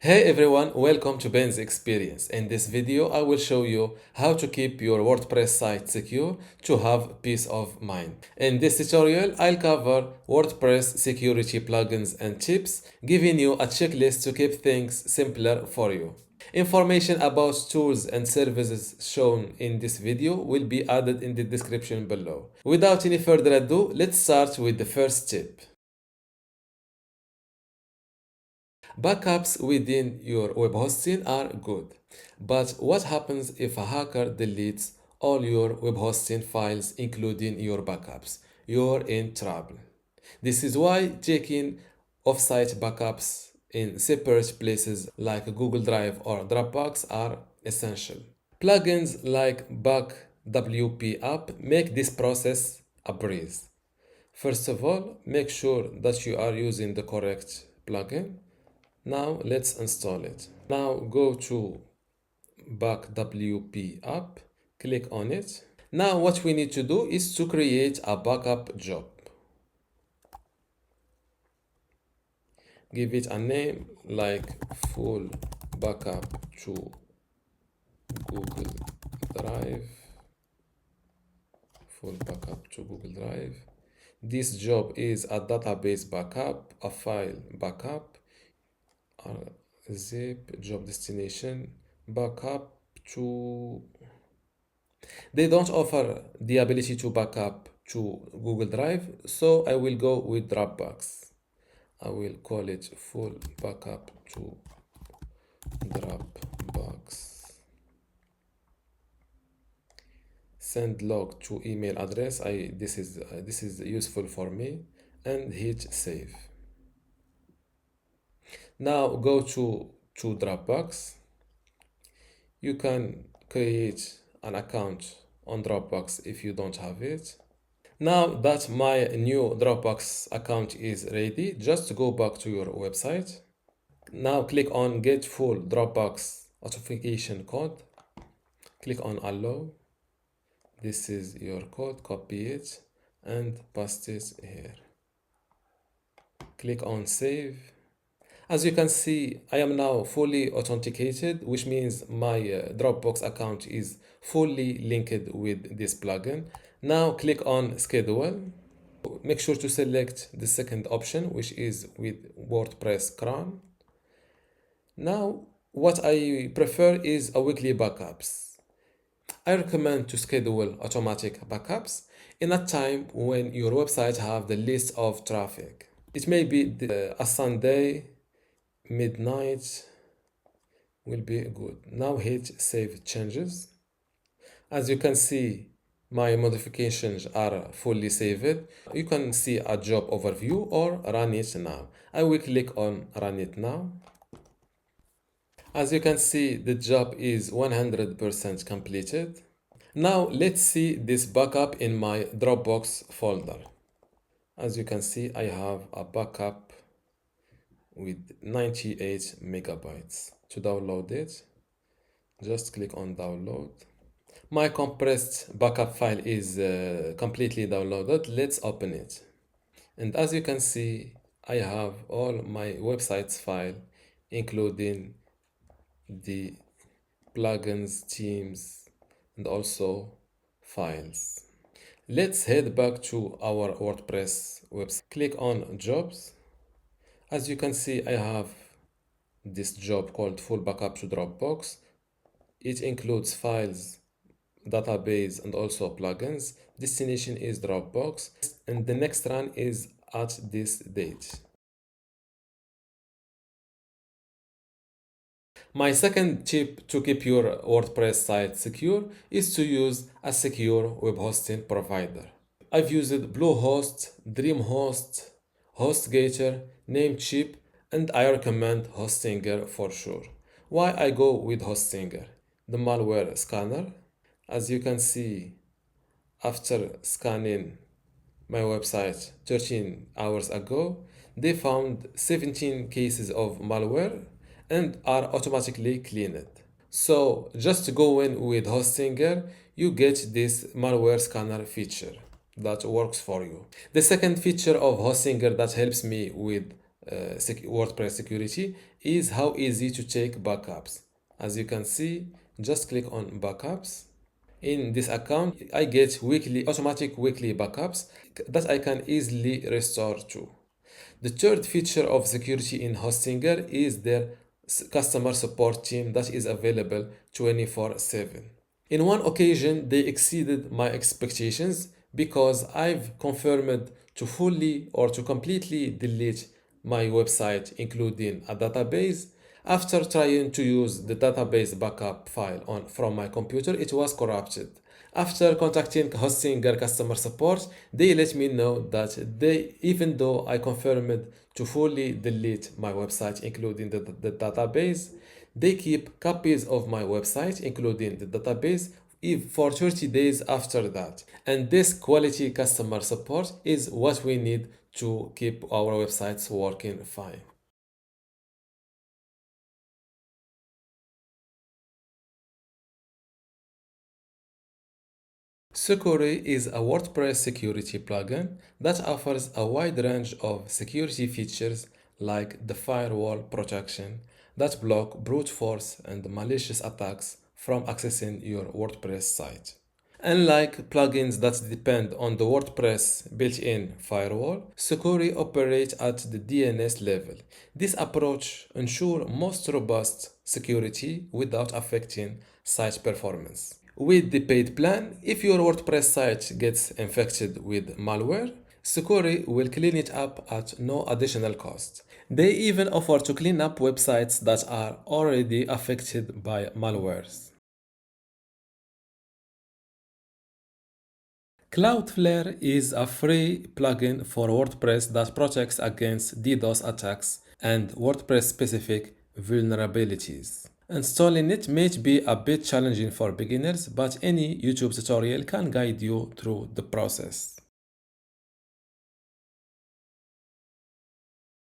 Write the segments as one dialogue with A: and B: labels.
A: Hey everyone, welcome to Ben's Experience. In this video, I will show you how to keep your WordPress site secure to have peace of mind. In this tutorial, I'll cover WordPress security plugins and tips, giving you a checklist to keep things simpler for you. Information about tools and services shown in this video will be added in the description below. Without any further ado, let's start with the first tip. Backups within your web hosting are good, but what happens if a hacker deletes all your web hosting files, including your backups? You're in trouble. This is why checking offsite backups in separate places like Google Drive or Dropbox are essential. Plugins like BackWPup make this process a breeze. First of all, make sure that you are using the correct plugin. Now let's install it. Now go to BackWPup, click on it. Now what we need to do is to create a backup job. Give it a name like full backup to Google Drive. Full backup to Google Drive. This job is a database backup, a file backup, zip job destination backup to. They don't offer the ability to backup to Google Drive, so I will go with Dropbox. I will call it full backup to Dropbox. Send log to email address. This is useful for me, and hit save. Now go to Dropbox. You can create an account on Dropbox if you don't have it. Now that my new Dropbox account is ready, just go back to your website. Now click on Get Full Dropbox Authentication Code. Click on Allow. This is your code, copy it and paste it here. Click on Save. As you can see, I am now fully authenticated, which means my Dropbox account is fully linked with this plugin. Now click on Schedule. Make sure to select the second option, which is with WordPress cron. Now, what I prefer is a weekly backups. I recommend to schedule automatic backups in a time when your website have the least of traffic. It may be a Sunday, midnight will be good. Now hit save changes. As you can see, my modifications are fully saved. You can see a job overview or run it now. I will click on run it now. As you can see, the job is 100% completed. Now let's see this backup in my Dropbox folder. As you can see, I have a backup with 98 megabytes. To download it, just click on download. My compressed backup file is completely downloaded. Let's open it. And as you can see, I have all my website's file, including the plugins, themes, and also files. Let's head back to our WordPress website. Click on jobs. As you can see, I have this job called full backup to Dropbox. It includes files, database, and also plugins. Destination is Dropbox, and the next run is at this date. My second tip to keep your WordPress site secure is to use a secure web hosting provider. I've used Bluehost, DreamHost, HostGator, Namecheap, and I recommend Hostinger for sure. Why I go with Hostinger? The malware scanner. As you can see, after scanning my website 13 hours ago, they found 17 cases of malware and are automatically cleaned. So just go in with Hostinger, you get this malware scanner feature that works for you. The second feature of Hostinger that helps me with WordPress security is how easy to take backups. As you can see, just click on backups. In this account, I get automatic weekly backups that I can easily restore to. The third feature of security in Hostinger is their customer support team that is available 24/7. In one occasion, they exceeded my expectations because I've confirmed to fully or to completely delete my website, including a database. After trying to use the database backup file from my computer, it was corrupted. After contacting Hostinger customer support, they let me know that even though I confirmed to fully delete my website, including the database, they keep copies of my website, including the database, if for 30 days after that. And this quality customer support is what we need to keep our websites working fine. Sucuri is a WordPress security plugin that offers a wide range of security features like the firewall protection that block brute force and malicious attacks from accessing your WordPress site. Unlike plugins that depend on the WordPress built-in firewall, Sucuri operates at the DNS level. This approach ensures most robust security without affecting site performance. With the paid plan, if your WordPress site gets infected with malware, Sucuri will clean it up at no additional cost. They even offer to clean up websites that are already affected by malwares. Cloudflare is a free plugin for WordPress that protects against DDoS attacks and WordPress specific vulnerabilities. Installing it may be a bit challenging for beginners, but any YouTube tutorial can guide you through the process.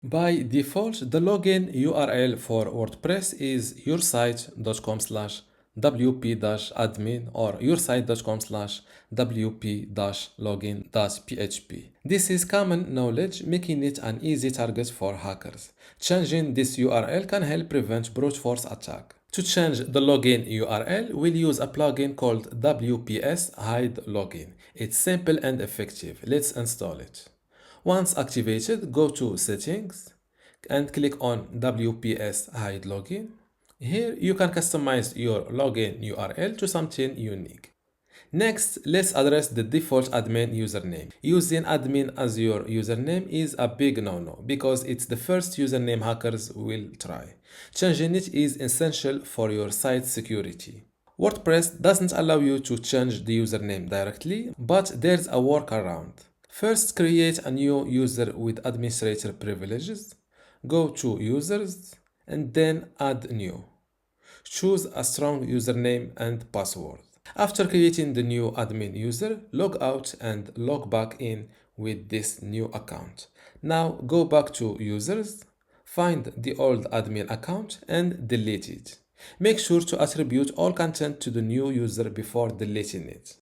A: By default, the login URL for WordPress is yoursite.com/wp-admin or yoursite.com/wp-login.php. This is common knowledge, making it an easy target for hackers. Changing this URL can help prevent brute force attack. To change the login URL, we'll use a plugin called WPS Hide Login. It's simple and effective. Let's install it. Once activated, go to Settings and click on WPS Hide Login. Here you can customize your login URL to something unique. Next, let's address the default admin username. Using admin as your username is a big no-no because it's the first username hackers will try. Changing it is essential for your site security. WordPress doesn't allow you to change the username directly, but there's a workaround. First, create a new user with administrator privileges. Go to Users and then Add New. Choose a strong username and password. After creating the new admin user, log out and log back in with this new account. Now go back to Users, find the old admin account and delete it. Make sure to attribute all content to the new user before deleting it.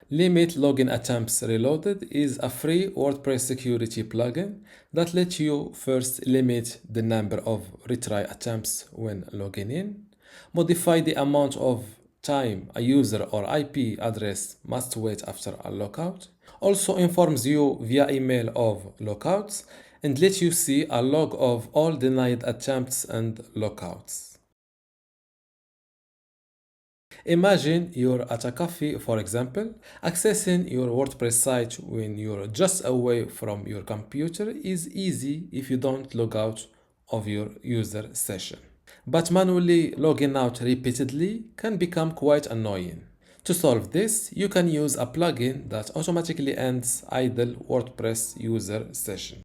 A: Limit Login Attempts Reloaded is a free WordPress security plugin that lets you first limit the number of retry attempts when logging in, modify the amount of time a user or IP address must wait after a logout, also informs you via email of logouts, and lets you see a log of all denied attempts and logouts. Imagine you're at a cafe, for example. Accessing your WordPress site when you're just away from your computer is easy if you don't log out of your user session. But manually logging out repeatedly can become quite annoying. To solve this, you can use a plugin that automatically ends idle WordPress user session.